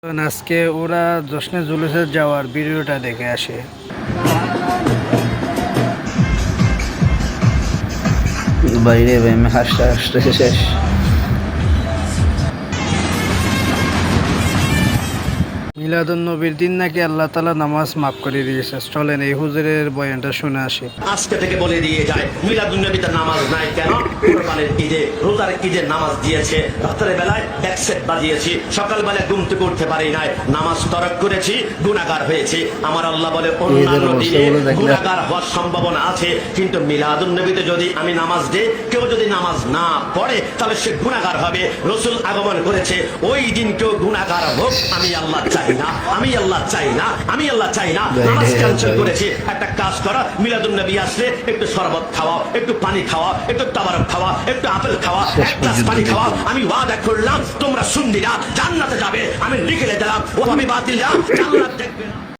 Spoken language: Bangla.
আজকে ওরা জশ্নে জুলুসে যাওয়ার ভিডিওটা দেখে আসে। বাইরে হাসতে হাসতে শেষ। মিলাদুন নবীর দিন নাকি আল্লাহ তাআলা নামাজ মাফ করে দিয়েছে। চলেন এই হুজুরের বয়ানটা শুনে আসি। আজকে থেকে বলে দিয়ে যায় মিলাদুন নবীতে নামাজ নাই কেন? কুরবানির ঈদে রোজার ঈদে নামাজ দিয়েছে, রাতের বেলায় ব্যাকসেট বাজিয়েছি, সকালবেলায় ঘুম থেকে উঠতে পারি নাই, নামাজ তরক করেছি, গুনাহগার হয়েছি। আমার আল্লাহ বলে অন্যান্য দিনে গুনাহগার হওয়ার সম্ভাবনা আছে, কিন্তু মিলাদুন নবীতে যদি আমি নামাজ দিই, কেউ যদি নামাজ না পড়ে তাহলে সে গুনাহগার হবে। রাসূল আগমন করেছে, ওই দিন কেউ গুনাহগার হোক, আমি আল্লাহ চাই না, আমি আল্লাহ চাই না, আমি আল্লাহ চাই না। নামাজ ক্যান্সেল করেছি। একটা কাজ করো, মিলাদুন নবী আসলে একটু শরবত খাওয়াও, একটু পানি খাওয়াও, একটু তাবারক খাওয়া, একটু আপেল খাওয়া, এক গ্লাস পানি খাওয়া। আমি ওয়াদা করলাম তোমরা সুন্নিরা জান্নাতে যাবে, আমি লিখে দিলাম। ও আমি বাতিলরা জান্নাত দেখবে না।